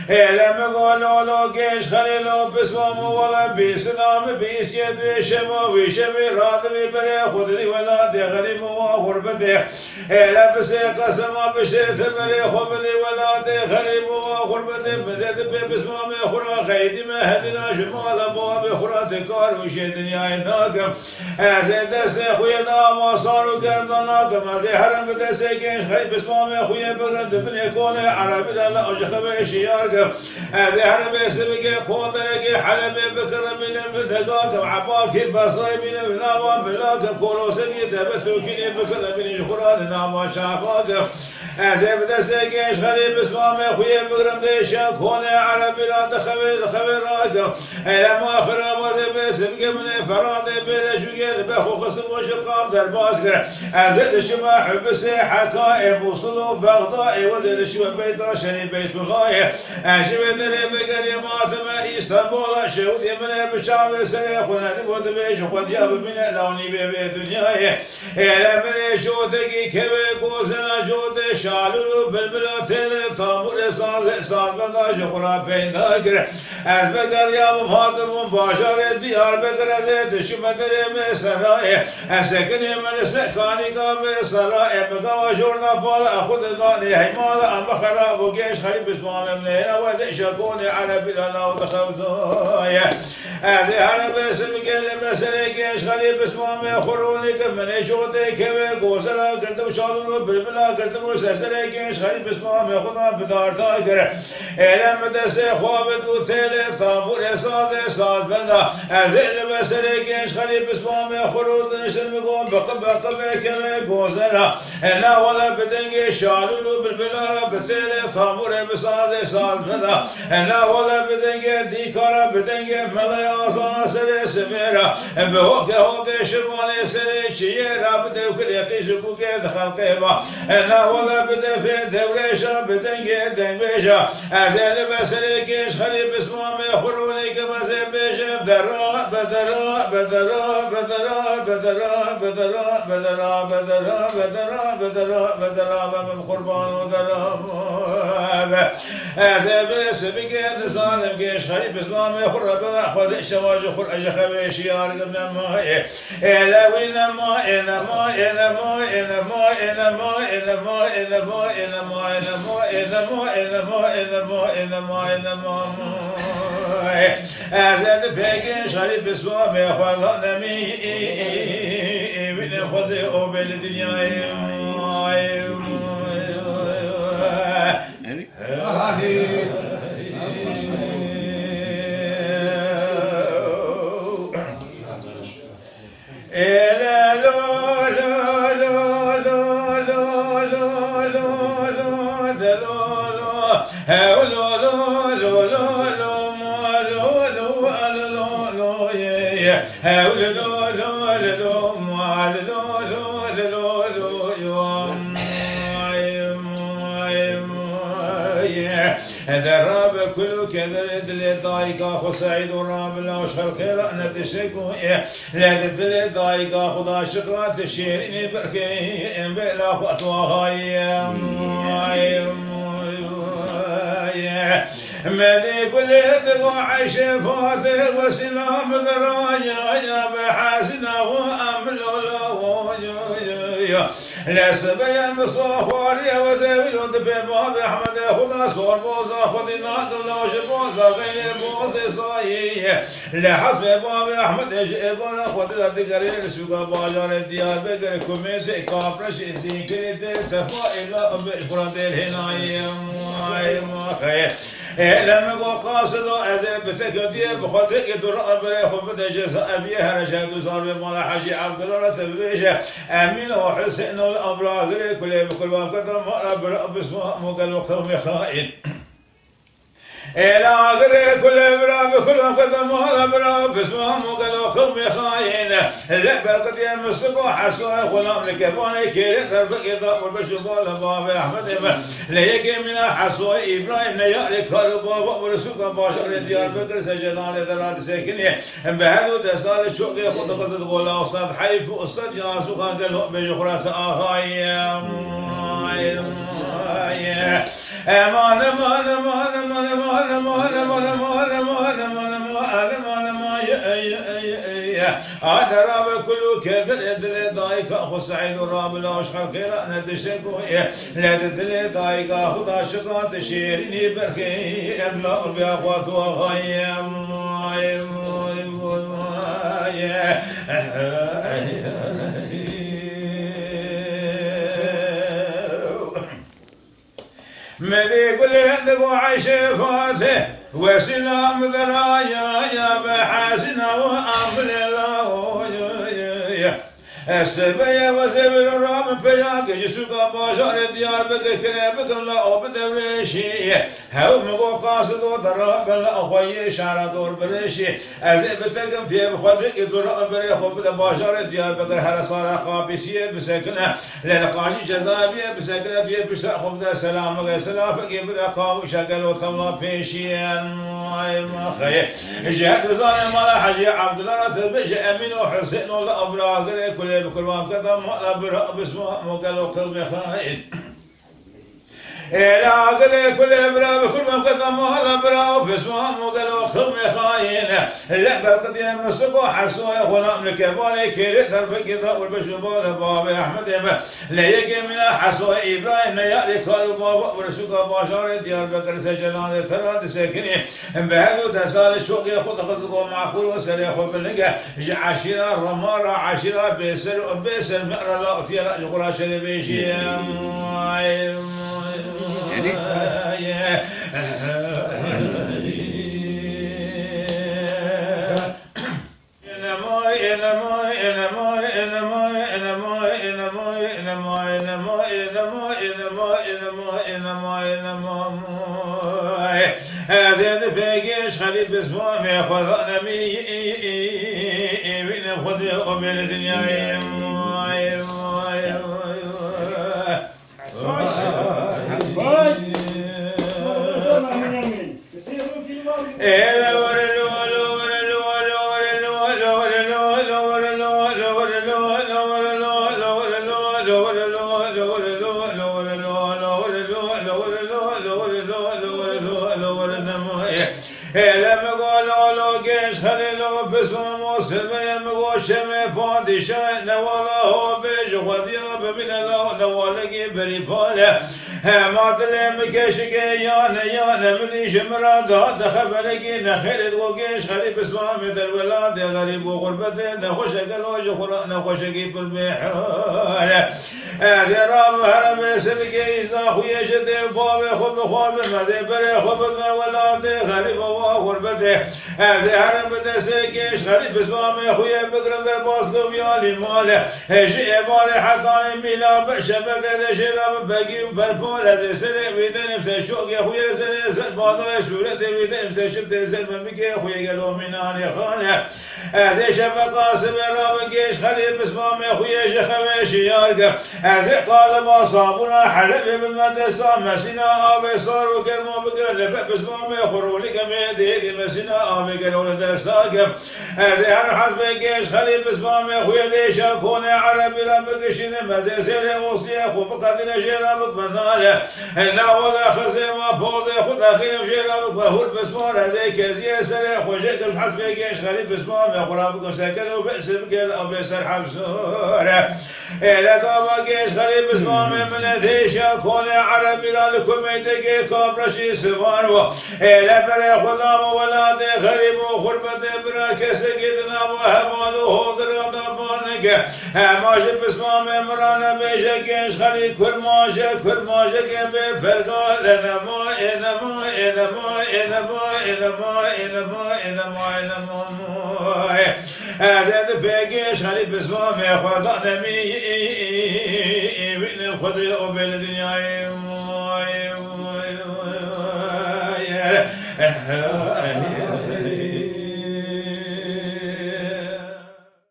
لما قالوا له جيش خليلو بسمه ولا بسلام بيس يد شما وشمي راتبي بري خدري ولا دي غريب وغربته لبس قسم بشيت بري خبري ولا دي غريب وغربته بزيد بسمه خرا خيدي ما هدنا شمال ابواب خرا تكار وشي دنيا ناكم زيد دس خويا ما صاروا قربناكم هذه حرم دس جيش خيب بسمه خويا برد بني كون عربي لا اجخبه شياركم هذه حرب سبق قوتك حرب بكر من بدقاك عباك بصري من بلاوان بلاك كولو سبي دبتو كني بكر من جخران نام شافاك هذا بدسك ايش خليب اسمامي خويا بكرم ديشان كون عربي لا خبراك لما خرب ذي سبق من فراد بلا شويه بخو خصم وشقام درباسك هذا شما حبس حكائم وصلوا بغداد ودد شو بيت رشني بيت الله شبه دري بقري ماتم اسطنبول شهود من بشام سري خنا تقول بيش خد ياب من لوني بي دنيا لمن شوتك كبه قوسنا شوت شالو بلبلا تل تامور ساز بنا شخرا بيناكر از بقر يا مفاطم باشار ديار بقر زيد شما دري مسراي اسكني من سكاني قام سراي بقوا جورنا بالا خد داني هيمال ام خراب وجيش خريب اسمه من هنا ودي شكوني عربي لا وتخوضايا هذه عربي سبق المسري جيش خريب اسمه من خروني كمن شوتي كبه قوسلا قلتم شالو بالبلا قلتم سسري جيش خريب اسمه من خدا بدار تاكر لما دسي خوابت وتيلي طابور ساز بنا هذه المسري جيش خريب اسمه من خرود نشر مقوم بقبه كبه قوسلا لا ولا بدنجي شالو بالبلا بتيلي طابور ساز بنا لا ولا بدنجي ديكارا بدنجي ملايا صانا سري سميرا بهوكي شرماني سري شيرا بدو كريقي شبوكي دخل قيبا لا ولا بدا في دوريشا بدنجي دنبيشا اذن بسري كيش خليب اسمامي خروني كما زنبيشا بدرا بدرا بدرا بدرا بدرا بدرا بدرا بدرا بدرا بدرا بدرا من قربان ودرا هذا بس بقيت ظالم جيش خريب اسمامي خرب خذ الشواج خر اجا خويش يا رقم ما الا وين ما الا ما الا ما الا ما الا ما الا ما الا ما الا ما الا ما الا ما الا ما الا ما الا ما الا ما هذا بقيت خريب اسمامي خذ نمي وين خذ او بالدنيا دراب كل كذا دل دايقا خو سعيد وراب لا وشر خير انا تشكو لا دل دايقا خدا شكرا تشيرني بركي ام بلا فتوى هاي مدي كل تقوى عيش فاتح وسلام ذرايا يا بحاسنا وامل لا سبيا مصافر يا وزاوي بباب احمد خدا صور بوزا خدنا قبل وشبوزا غير بوز صايي لا حسب باب احمد اجبنا خدنا دغري سوق بازار الديار بقر كوميت كافرش زين كريت تفائل بشكر الهناي ما خير لما قاصد أذب بثقتي بخدك درب خبز جزاء بيها رشاد صار بمال حاجي عبد الله تبريش أمين وحسين الأبرار كل بكل وقت ما رب اسمه مقل وقوم خائن لا غير كل برا بكل وقت ما رب اسمه مقل وقوم خائن لا برقد يا مصطفى حسوا غلام لكباني كير درب يضرب والبشبال باب أحمد ليك من حسوا إبراهيم نيارك بابا ورسوك باشر الديار بكر سجدان دراد ساكنية بهلو دستار شوقي خد قصد غلا أستاذ حيف أستاذ ياسو قال بجخرات آخاي امان امان امان امان امان امان امان امان امان امان امان امان انا راب كل كدر دل دايك اخو سعيد وراب لا اشخر خير انا دشكو لا دل دايك خدا شكرا تشيرني بركي ابلا باخوات وغيم ملي كل عندك وعيشه فاته وسلام ذرايا يا بحسنا وامل الله السبيا وزبر الرام بياك جسوكا باشار ديار بكرة بكلا أو بدرشي هاو مغو قاصد ودراب لا أخوي شعر دور برشي أذي بتلقم في بخدك يدور بري خو بدا باشار ديار بكرة هرسارة خابسية بسكنة لنقاشي جزابية بسكنة في بشتا خو بدا سلام لغا سلام فكي بدا قاو شكل وطملا بيشيان ما خي جهد وزاني مالا حجي عبد الله رتبش أمين وحسين ولا أبراغ كل بكل ما قدم ولا برا بسمه مقلو قلبي خاين لا قل كل برا بكل ما قدم ولا برا بسمه مقلو قلبي خاين لا برقد يا مسكو حسوا يا غلام لك بالي كير درب كذا والبشبال باب احمد لا يجي من حسوا ابراهيم يا ركال بابا ورسوك باشار ديار بكر سجلان ثلاث ساكنين بهلو تسال شوق ياخذ خذ معقول وسر ياخذ بالنجا عشيره رماره عشيره بيسر مقرا لا تيرا جغرا شربيشي هذا فيش خليل بسمام ياخذ نمي من خذ من الدنيا لما قالوا له جيش خليلو بسمه موسمي مغوشمي بادشاه نواله بيج غدياب من الله نوالقي بريباله ما تلم كشكي يانا مدي شمراد هذا خبرك نخير وجيش خلي بسمه من الولاد غريب وغربته نخش قالوا جخرا نخش كيف البحر هذا رام هرم سبكي إذا خويا جدي بابي خب خاذ مدي بري خب ولاد غريب وغربته هذا هرم بدسكيش غريب بسمه خويا بقرن در باسلو بيالي ماله هجي باري حتى ميلا بشبك هذا شراب بقي وبرفول هذا سرق ويدن فتشوق يا خويا سرق بعض شورة ويدن فتشوق تزل مبكي خويا قالوا من أنا خانه هذا شفق قاسم راب جيش خليل بسمام يا خويا شخويش يارق هذا قال ما صابنا حلب بالمدرسة مسنا أبي صار وكرمو بقلب بسمام يا خرولي كميدي مسنا أبي قالوا لدستاق هذا حسب جيش خليل بسمام يا خويا ديش أكون عربي ربك شنو مدرسة وصي أخو بقدنا جرابك مناله لا ولا خزيمة فوضى خذ أخينا بجرابك بهول بسمار هذا كزيه سريع وجيت حسب جيش خليل بسمام يا خرابك سكنوا باسم قال أو بسر حبسورة إذا قام جيش خليل بسمام من ذيش أكون عربي لكم يدقي كابرشي سوانو إذا بري خذام ولاد غريب وخربة براك سكتنا وهمالو هودر غضبانك ماجد بسمام مرانا بيجا جيش خليل كل ماجا كم بفرقال إنما هذا بيجيش خليل بسمام ياخذ نمي من خذ وبين الدنيا